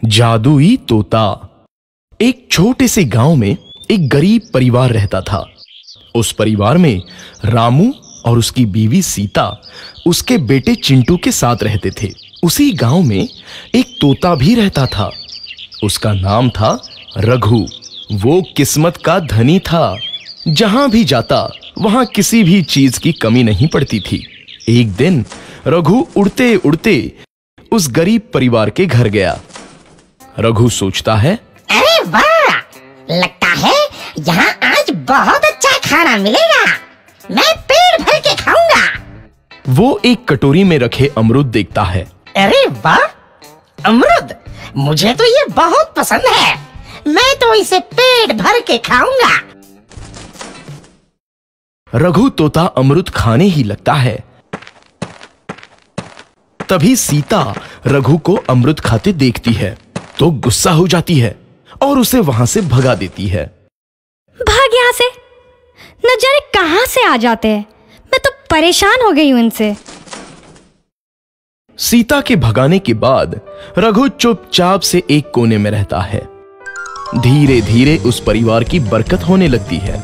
जादुई तोता। एक छोटे से गांव में एक गरीब परिवार रहता था। उस परिवार में रामू और उसकी बीवी सीता उसके बेटे चिंटू के साथ रहते थे। उसी गांव में एक तोता भी रहता था। उसका नाम था रघु। वो किस्मत का धनी था। जहां भी जाता वहां किसी भी चीज की कमी नहीं पड़ती थी। एक दिन रघु उड़ते उड़ते उस गरीब परिवार के घर गया। रघु सोचता है, अरे वाह, लगता है यहाँ आज बहुत अच्छा खाना मिलेगा। मैं पेट भर के खाऊंगा। वो एक कटोरी में रखे अमरूद देखता है। अरे वाह, अमरूद मुझे तो ये बहुत पसंद है। मैं तो इसे पेट भर के खाऊंगा। रघु तोता अमरूद खाने ही लगता है। तभी सीता रघु को अमरूद खाते देखती है तो गुस्सा हो जाती है और उसे वहां से भगा देती है। भाग यहाँ से, न जाने कहां से आ जाते हैं। मैं तो परेशान हो गई हूं इनसे। सीता के भगाने के बाद रघु चुपचाप से एक कोने में रहता है। धीरे धीरे उस परिवार की बरकत होने लगती है।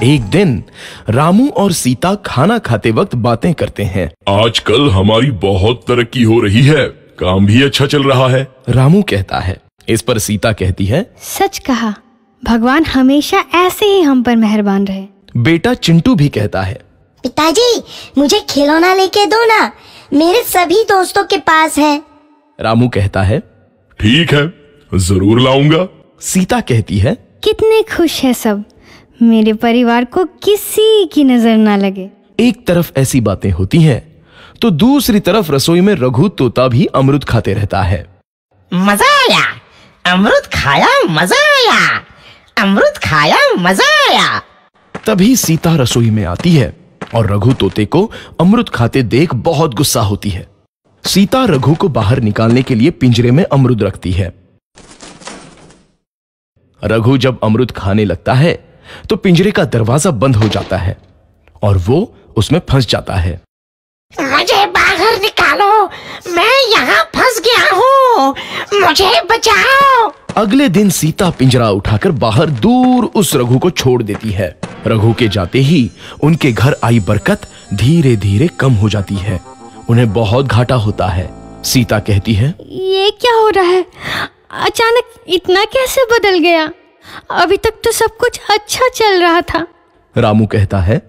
एक दिन रामू और सीता खाना खाते वक्त बातें करते हैं। आजकल हमारी बहुत तरक्की हो रही है, काम भी अच्छा चल रहा है। रामू कहता है। इस पर सीता कहती है, सच कहा, भगवान हमेशा ऐसे ही हम पर मेहरबान रहे। बेटा चिंटू भी कहता है, पिताजी मुझे खिलौना लेके दो ना, मेरे सभी दोस्तों के पास है। रामू कहता है, ठीक है, जरूर लाऊंगा। सीता कहती है, कितने खुश है सब, मेरे परिवार को किसी की नजर ना लगे। एक तरफ ऐसी बातें होती हैं तो दूसरी तरफ रसोई में रघु तोता भी अमरूद खाते रहता है। मजा आया, अमरूद खाया, मजा आया, अमरूद खाया, मजा आया। तभी सीता रसोई में आती है और रघु तोते को अमरूद खाते देख बहुत गुस्सा होती है। सीता रघु को बाहर निकालने के लिए पिंजरे में अमरूद रखती है। रघु जब अमरूद खाने लगता है तो पिंजरे का दरवाजा बंद हो जाता है और वो उसमें फंस जाता है। मुझे बाहर निकालो, मैं यहाँ फंस गया हूँ, मुझे बचाओ। अगले दिन सीता पिंजरा उठाकर बाहर दूर उस रघु को छोड़ देती है। रघु के जाते ही उनके घर आई बरकत धीरे धीरे कम हो जाती है। उन्हें बहुत घाटा होता है। सीता कहती है, ये क्या हो रहा है, अचानक इतना कैसे बदल गया? अभी तक तो सब कुछ अच्छा चल रहा था। रामू कहता है,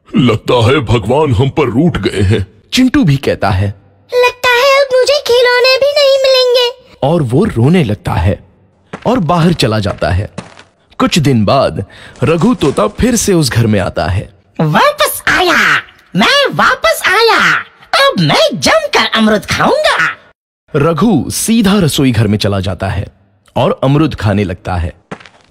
लगता है भगवान हम पर रूठ गए हैं। चिंटू भी कहता है, लगता है अब मुझे खिलौने भी नहीं मिलेंगे। और वो रोने लगता है और बाहर चला जाता है। कुछ दिन बाद रघु तोता फिर से उस घर में आता है। वापस आया, मैं वापस आया, अब मैं जमकर अमरूद खाऊंगा। रघु सीधा रसोई घर में चला जाता है और अमरूद खाने लगता है।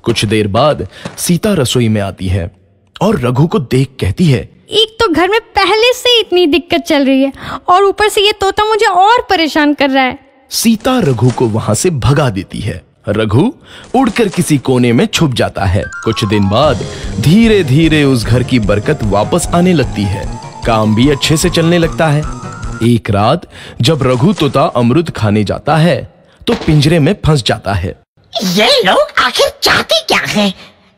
कुछ देर बाद सीता रसोई में आती है और रघु को देख कहती है, एक तो घर में पहले से इतनी दिक्कत चल रही है और ऊपर से ये तोता मुझे और परेशान कर रहा है। सीता रघु को वहां से भगा देती है। रघु उड़कर किसी कोने में छुप जाता है। कुछ दिन बाद धीरे धीरे उस घर की बरकत वापस आने लगती है। काम भी अच्छे से चलने लगता है। एक रात जब रघु तोता अमरूद खाने जाता है तो पिंजरे में फंस जाता है। ये लोग आखिर चाहते क्या हैं?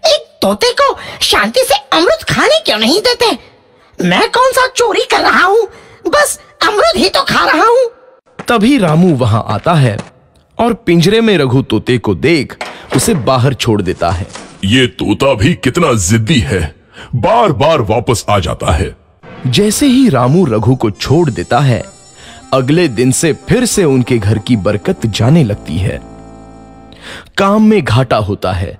एक तोते को शांति से अमरूद खाने क्यों नहीं देते? मैं कौन सा चोरी कर रहा हूँ? बस अमरूद ही तो खा रहा हूँ। तभी रामू वहां आता है और पिंजरे में रघु तोते को देख उसे बाहर छोड़ देता है। ये तोता भी कितना जिद्दी है, बार बार वापस आ जाता है। जैसे ही रामू रघु को छोड़ देता है, अगले दिन से फिर से उनके घर की बरकत जाने लगती है। काम में घाटा होता है।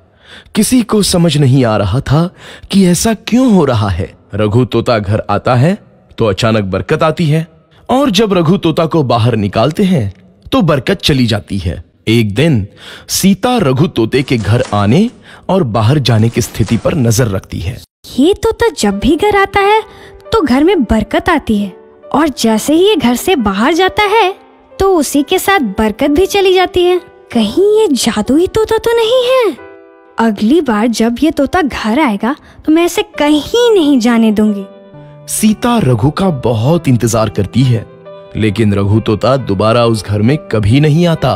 किसी को समझ नहीं आ रहा था कि ऐसा क्यों हो रहा है। रघु तोता घर आता है तो अचानक बरकत आती है और जब रघु तोता को बाहर निकालते हैं तो बरकत चली जाती है। एक दिन सीता रघु तोते के घर आने और बाहर जाने की स्थिति पर नजर रखती है। ये तोता जब भी घर आता है तो घर में बरकत आती है और जैसे ही ये घर से बाहर जाता है तो उसी के साथ बरकत भी चली जाती है। कहीं ये जादुई तोता तो नहीं है? अगली बार जब ये तोता घर आएगा तो मैं इसे कहीं नहीं जाने दूंगी। सीता रघु का बहुत इंतजार करती है लेकिन रघु तोता दोबारा उस घर में कभी नहीं आता।